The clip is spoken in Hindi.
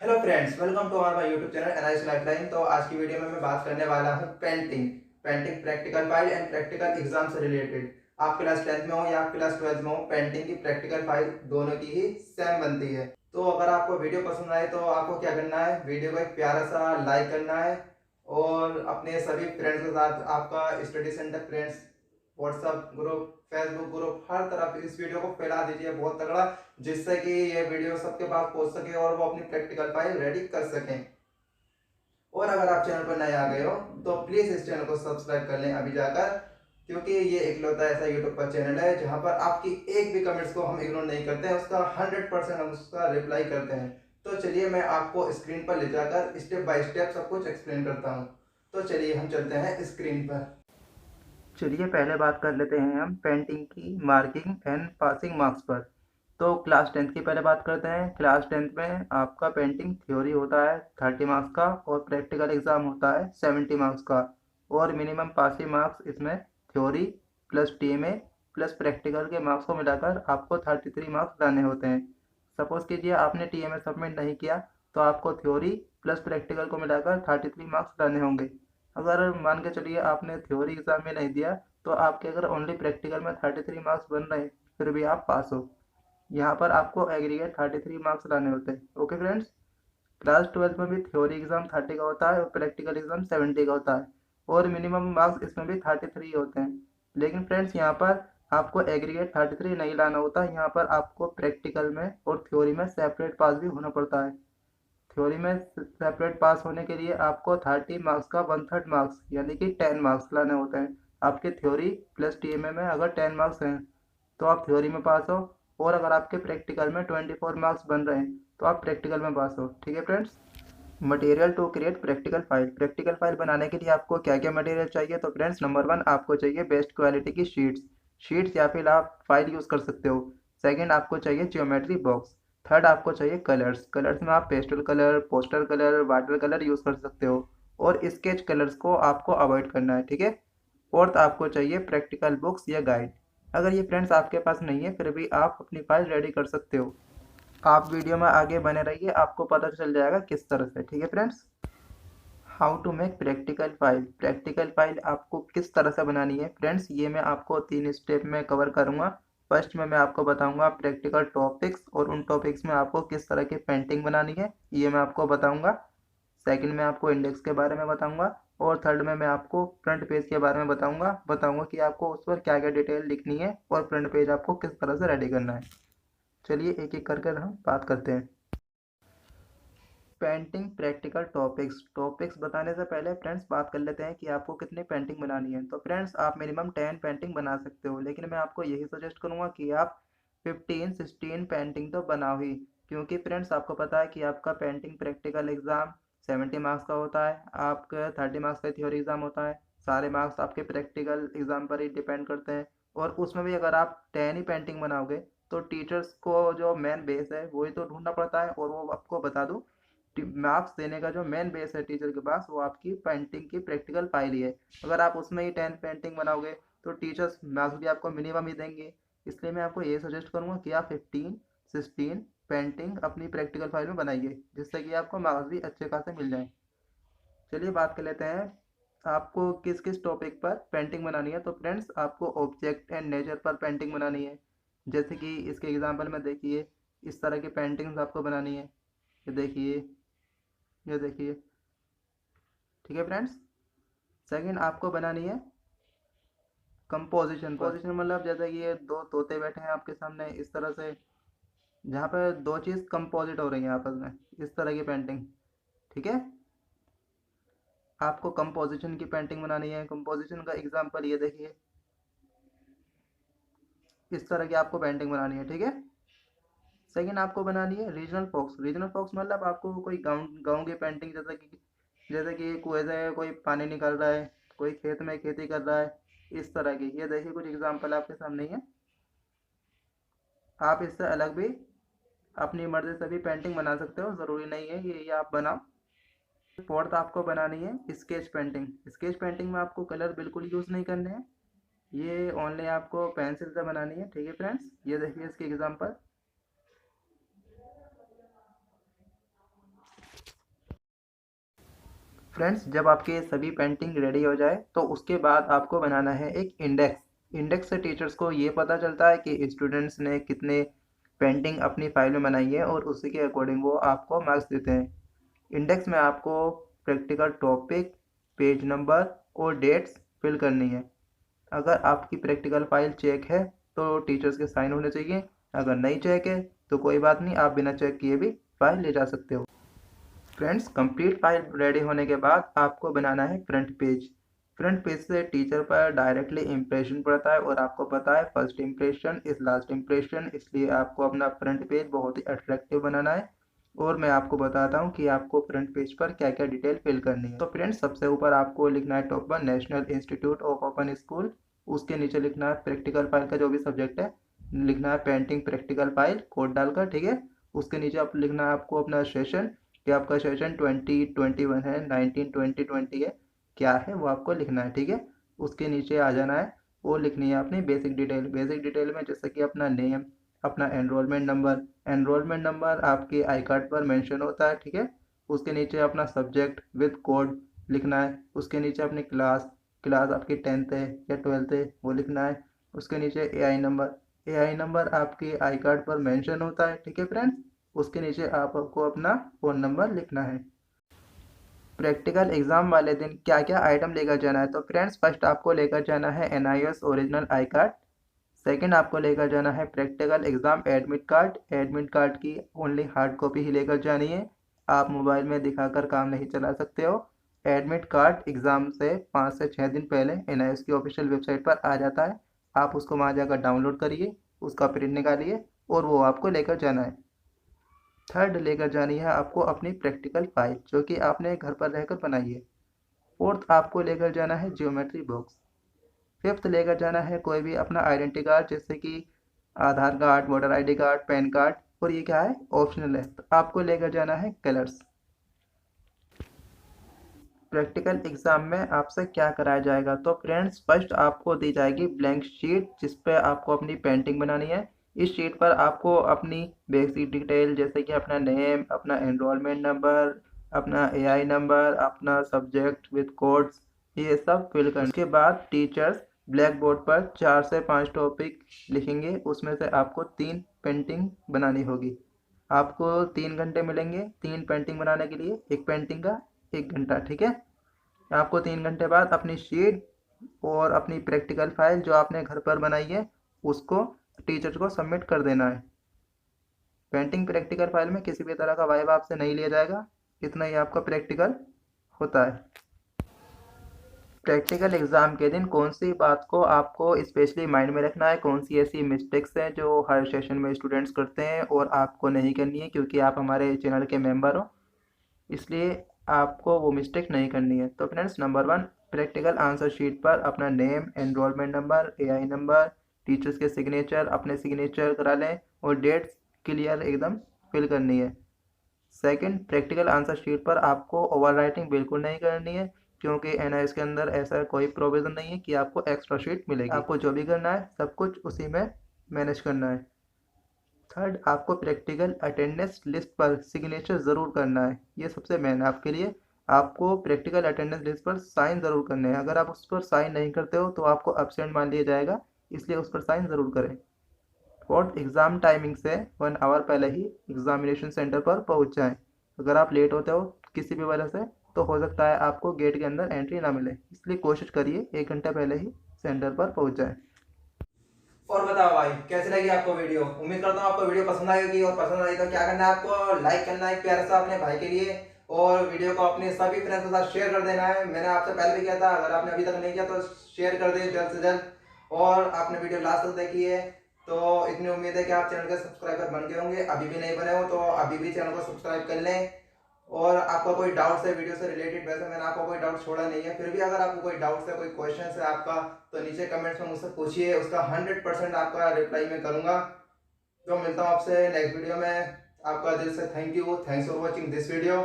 Hello friends, welcome to our YouTube channel NIC lifeline. तो आज की वीडियो में मैं बात करने वाला हूँ painting practical file and practical exam से रिलेटेड। आप क्लास 10th में हो या आप क्लास 12th में हो, पेंटिंग की प्रैक्टिकल फाइल दोनों की ही सेम बनती है। तो अगर आपको वीडियो पसंद आए तो आपको क्या करना है, वीडियो को एक प्यारा सा लाइक करना है और अपने सभी फ्रेंड्स के साथ, आपका study centre friends, WhatsApp group, Facebook group, हर तरफ इस वीडियो को फैला दीजिए बहुत तगड़ा, जिससे कि ये वीडियो सबके पास पहुंच सके और वो अपनी प्रैक्टिकल फाइल रेडी कर सकें। और अगर आप चैनल पर नए आ गए हो तो प्लीज इस चैनल को सब्सक्राइब कर लें अभी जाकर, क्योंकि ये इकलौता ऐसा यूट्यूब पर चैनल है जहां पर आपकी एक भी कमेंट्स को हम इग्नोर नहीं करते हैं, उसका 100% हम उसका रिप्लाई करते हैं। तो चलिए मैं आपको स्क्रीन पर ले जाकर स्टेप बाय स्टेप सब कुछ एक्सप्लेन करता हूँ। तो चलिए हम चलते हैं स्क्रीन पर। चलिए पहले बात कर लेते हैं हम पेंटिंग की मार्किंग एंड पासिंग मार्क्स पर। तो क्लास 10th की पहले बात करते हैं। क्लास 10th में आपका पेंटिंग थ्योरी होता है 30 मार्क्स का और प्रैक्टिकल एग्जाम होता है 70 मार्क्स का। और मिनिमम पासिंग मार्क्स इसमें theory plus TMA plus practical के मार्क्स को मिलाकर आपको 33 मार्क्स लाने होते हैं। सपोज कीजिए आपने टीएमए सबमिट नहीं किया तो आपको थ्योरी प्लस प्रैक्टिकल को मिलाकर 33 मार्क्स लाने होंगे। अगर मान के चलिए आपने थ्योरी एग्जाम में नहीं दिया तो आपके अगर ओनली प्रैक्टिकल में 33 मार्क्स बन रहे हैं फिर भी आप पास हो। यहाँ पर आपको एग्रीगेट 33 मार्क्स लाने होते हैं। ओके फ्रेंड्स, क्लास 12 में भी थ्योरी एग्जाम 30 का होता है और प्रैक्टिकल एग्जाम 70 का होता है और मिनिमम मार्क्स इसमें भी 33 होते हैं। लेकिन फ्रेंड्स यहाँ पर आपको एग्रीगेट 33 नहीं लाना होता, यहाँ पर आपको प्रैक्टिकल में और थ्योरी में सेपरेट पास भी होना पड़ता है। थ्योरी में सेपरेट पास होने के लिए आपको 30 मार्क्स का 1/3 मार्क्स यानी कि 10 मार्क्स लाने होते हैं। आपके थ्योरी प्लस टीएमए में अगर 10 मार्क्स हैं तो आप थ्योरी में पास हो, और अगर आपके प्रैक्टिकल में 24 मार्क्स बन रहे हैं तो आप प्रैक्टिकल में पास हो। ठीक है friends. Material to create practical file. Practical file बनाने के लिए आपको क्या क्या मटेरियल चाहिए? तो फ्रेंड्स, नंबर 1 आपको चाहिए बेस्ट क्वालिटी की शीट्स। शीट्स या फिर आप फाइल यूज़ कर सकते हो। सेकंड आपको चाहिए ज्योमेट्री बॉक्स। थर्ड आपको चाहिए कलर्स। कलर्स में आप pastel colour, poster colour, water colour use कर सकते हो और स्केच कलर्स को आपको अवॉइड करना है। ठीक है। फोर्थ आपको चाहिए प्रैक्टिकल बुक्स या गाइड। अगर ये फ्रेंड्स आपके पास नहीं है फिर भी आप अपनी फाइल रेडी कर सकते हो। आप वीडियो में आगे बने रहिए, आपको पता चल जाएगा किस तरह से। ठीक है friends. How to make practical file. Practical file आपको किस तरह से बनानी है फ्रेंड्स, ये मैं आपको 3 स्टेप में कवर करूँगा। फर्स्ट में मैं आपको बताऊँगा प्रैक्टिकल टॉपिक्स और उन टॉपिक्स में आपको किस तरह की पेंटिंग बनानी है ये मैं आपको बताऊँगा। सेकंड में आपको इंडेक्स के बारे में बताऊँगा और थर्ड में मैं आपको फ्रंट पेज के बारे में बताऊँगा कि आपको उस पर क्या क्या डिटेल लिखनी है और फ्रंट पेज आपको किस तरह से रेडी करना है। चलिए एक एक करके हम बात करते हैं। Painting practical topics. टॉपिक्स बताने से पहले फ्रेंड्स बात कर लेते हैं कि आपको कितनी पेंटिंग बनानी है। तो फ्रेंड्स आप मिनिमम 10 पेंटिंग बना सकते हो, लेकिन मैं आपको यही सजेस्ट करूंगा कि आप 15-16 पेंटिंग तो बनाओ ही, क्योंकि फ्रेंड्स आपको पता है कि आपका पेंटिंग प्रैक्टिकल एग्जाम 70 मार्क्स का होता है, आपका 30 मार्क्स का थ्योरी एग्जाम होता है। सारे मार्क्स आपके प्रैक्टिकल एग्जाम पर ही डिपेंड करते हैं। और उसमें भी अगर आप 10 ही पेंटिंग बनाओगे तो टीचर्स को जो मेन बेस है वही तो ढूंढना पड़ता है, और वो आपको बता दूं, मार्क्स देने का जो मेन बेस है टीचर के पास वो आपकी पेंटिंग की प्रैक्टिकल फाइल ही है। अगर आप उसमें ही 10 पेंटिंग बनाओगे तो टीचर्स मार्क्स भी आपको मिनिमम ही देंगे। इसलिए मैं आपको ये सजेस्ट करूंगा कि आप 15-16 पेंटिंग अपनी प्रैक्टिकल फाइल में बनाइए, जिससे कि आपको मार्क्स भी अच्छे खासे मिल जाएं। चलिए बात कर लेते हैं आपको किस किस टॉपिक पर पेंटिंग बनानी है। तो फ्रेंड्स आपको ऑब्जेक्ट एंड नेचर पर पेंटिंग बनानी है। जैसे कि इसके एग्जाम्पल में देखिए, इस तरह की पेंटिंग्स आपको बनानी है। ये देखिए, ये देखिए। ठीक है फ्रेंड्स। सेकंड आपको बनानी है कंपोजिशन पर। पोजिशन मतलब जैसे कि ये दो तोते बैठे हैं आपके सामने इस तरह से, जहाँ पे दो चीज़ कंपोजिट हो रही है आपस में, इस तरह की पेंटिंग। ठीक है। आपको कंपोजिशन की पेंटिंग बनानी है। कंपोजिशन का एग्जांपल ये देखिए, इस तरह की आपको पेंटिंग बनानी है। ठीक है। सेकंड आपको बनानी है रीजनल फॉक्स। रीजनल फॉक्स मतलब आपको कोई गाँव गाँव की पेंटिंग, जैसे कि कुएं से कोई पानी निकल रहा है, कोई खेत में खेती कर रहा है, इस तरह की। ये देखिए कुछ एग्जांपल आपके सामने ही है। आप इससे अलग भी अपनी मर्जी से भी पेंटिंग बना सकते हो, ज़रूरी नहीं है ये आप बनाओ। फोर्थ आपको बनानी है स्केच पेंटिंग। स्केच पेंटिंग में आपको कलर बिल्कुल यूज़ नहीं करने हैं, ये ओनली आपको पेंसिल से बनानी है। ठीक है फ्रेंड्स। ये देखिए इसके एग्जांपल। फ्रेंड्स, जब आपके सभी पेंटिंग रेडी हो जाए तो उसके बाद आपको बनाना है एक इंडेक्स। इंडेक्स से टीचर्स को ये पता चलता है कि स्टूडेंट्स ने कितने पेंटिंग अपनी फाइल में बनाई है और उसी के अकॉर्डिंग वो आपको मार्क्स देते हैं। इंडेक्स में आपको प्रैक्टिकल टॉपिक, पेज नंबर और डेट्स फिल करनी है। अगर आपकी प्रैक्टिकल फाइल चेक है तो टीचर्स के साइन होने चाहिए। अगर नहीं चेक है तो कोई बात नहीं, आप बिना चेक किए भी फाइल ले जा सकते हो। फ्रेंड्स, कंप्लीट फाइल रेडी होने के बाद आपको बनाना है फ्रंट पेज। फ्रंट पेज से टीचर पर डायरेक्टली इम्प्रेशन पड़ता है और आपको पता है first impression is last impression, इसलिए आपको अपना फ्रंट पेज बहुत ही अट्रैक्टिव बनाना है। और मैं आपको बताता हूँ कि आपको फ्रंट पेज पर क्या क्या डिटेल फिल करनी है। तो फ्रेंड्स, सबसे ऊपर आपको लिखना है top one national institute of open school. उसके नीचे लिखना है प्रैक्टिकल फाइल का जो भी सब्जेक्ट है, लिखना है पेंटिंग प्रैक्टिकल फाइल कोड डालकर, ठीक है। उसके नीचे आप लिखना है आपको अपना सेशन, कि आपका सेशन 2021 है, 19-20-20 है, क्या है वो आपको लिखना है, ठीक है। उसके नीचे आ जाना है, वो लिखनी है अपनी बेसिक डिटेल। बेसिक डिटेल में जैसे कि अपना नेम, अपना एनरोलमेंट नंबर। एनरोलमेंट नंबर आपके आई कार्ड पर मेंशन होता है, ठीक है। उसके नीचे अपना सब्जेक्ट विद कोड लिखना है। उसके नीचे अपनी क्लास, क्लास आपकी 10th है या 12th है वो लिखना है। उसके नीचे एआई नंबर, एआई नंबर आपके आई कार्ड पर मेंशन होता है, ठीक है फ्रेंड्स। उसके नीचे आपको अपना फ़ोन नंबर लिखना है। प्रैक्टिकल एग्ज़ाम वाले दिन क्या क्या आइटम लेकर जाना है? तो फ्रेंड्स, फर्स्ट आपको लेकर जाना है NIS original I card. Second आपको लेकर जाना है practical exam admit card. Admit card की ओनली हार्ड कॉपी ही लेकर जानी है, आप मोबाइल में दिखाकर काम नहीं चला सकते हो। एडमिट कार्ड एग्ज़ाम से 5 से 6 दिन पहले एनआईएस की ऑफिशियल वेबसाइट पर आ जाता है, आप उसको वहाँ जाकर डाउनलोड करिए, उसका प्रिंट निकालिए और वो आपको लेकर जाना है। थर्ड लेकर जानी है आपको अपनी प्रैक्टिकल फाइल जो कि आपने घर पर रहकर बनाई है। फोर्थ आपको लेकर जाना है ज्योमेट्री बॉक्स। फिफ्थ लेकर जाना है कोई भी अपना आइडेंटिटी कार्ड जैसे कि Aadhaar card, voter ID card, PAN card. और ये क्या है, ऑप्शनल है। तो आपको लेकर जाना है कलर्स। प्रैक्टिकल एग्जाम में आपसे क्या कराया जाएगा? तो फ्रेंड्स, फर्स्ट आपको दी जाएगी ब्लैंक शीट जिस पे आपको अपनी पेंटिंग बनानी है। इस शीट पर आपको अपनी बेसिक डिटेल जैसे कि अपना नेम, अपना एनरोलमेंट नंबर, अपना एआई नंबर, अपना सब्जेक्ट विद कोड्स, ये सब फिल करना। उसके बाद टीचर्स ब्लैक बोर्ड पर 4 से 5 टॉपिक लिखेंगे, उसमें से आपको 3 पेंटिंग बनानी होगी। आपको 3 घंटे मिलेंगे 3 पेंटिंग बनाने के लिए, एक पेंटिंग का 1 घंटा, ठीक है। आपको 3 घंटे बाद अपनी शीट और अपनी प्रैक्टिकल फाइल जो आपने घर पर बनाई है उसको टीचर को सबमिट कर देना है। पेंटिंग प्रैक्टिकल फाइल में किसी भी तरह का वाइवा आपसे नहीं लिया जाएगा, इतना ही आपका प्रैक्टिकल होता है। प्रैक्टिकल एग्ज़ाम के दिन कौन सी बात को आपको स्पेशली माइंड में रखना है, कौन सी ऐसी मिस्टेक्स हैं जो हर सेशन में स्टूडेंट्स करते हैं और आपको नहीं करनी है क्योंकि आप हमारे चैनल के मेंबर हो, इसलिए आपको वो मिस्टेक नहीं करनी है। तो friends, number 1, practical answer sheet पर अपना name, enrolment number, AI number, teachers के सिग्नेचर, अपने सिग्नेचर करा लें और डेट्स क्लियर एकदम फिल करनी है। सेकंड, प्रैक्टिकल आंसर शीट पर आपको ओवर राइटिंग बिल्कुल नहीं करनी है क्योंकि एनआईएस के अंदर ऐसा कोई प्रोविज़न नहीं है कि आपको एक्स्ट्रा शीट मिलेगी। आपको जो भी करना है सब कुछ उसी में मैनेज करना है। थर्ड, आपको प्रैक्टिकल अटेंडेंस लिस्ट पर सिग्नेचर ज़रूर करना है, ये सबसे मेन है आपके लिए। आपको प्रैक्टिकल अटेंडेंस लिस्ट पर साइन ज़रूर करने हैं, अगर आप उस पर साइन नहीं करते हो तो आपको एब्सेंट मान लिया जाएगा, इसलिए उस पर साइन ज़रूर करें। फोर्थ, एग्ज़ाम टाइमिंग से 1 आवर पहले ही एग्जामिनेशन सेंटर पर पहुंच जाएं। अगर आप लेट होते हो किसी भी वजह से तो हो सकता है आपको गेट के अंदर एंट्री ना मिले, इसलिए कोशिश करिए 1 घंटा पहले ही सेंटर पर पहुंच जाएं। और बताओ भाई, कैसी लगी आपको वीडियो? उम्मीद करता हूँ आपको वीडियो पसंद आएगी, और पसंद आई तो क्या करना है, आपको लाइक करना है प्यारा सा अपने भाई के लिए, और वीडियो को अपने सभी फ्रेंड्स के साथ शेयर कर देना है। मैंने आपसे पहले भी किया था, अगर आपने अभी तक नहीं किया तो शेयर कर दें जल्द से जल्द। और आपने वीडियो लास्ट तक देखी है तो इतनी उम्मीद है कि आप चैनल के सब्सक्राइबर बन गए होंगे। अभी भी नहीं बने हो तो अभी भी चैनल को सब्सक्राइब कर लें। और आपका कोई डाउट्स है वीडियो से रिलेटेड, वैसे मैंने आपको कोई डाउट छोड़ा नहीं है, फिर भी अगर आपको कोई डाउट्स है, कोई क्वेश्चन है आपका, तो नीचे कमेंट्स में मुझसे पूछिए, उसका 100% आपका रिप्लाई मैं करूंगा। तो मिलता हूँ आपसे नेक्स्ट वीडियो में। आपका दिल से thank you, thanks for watching this video.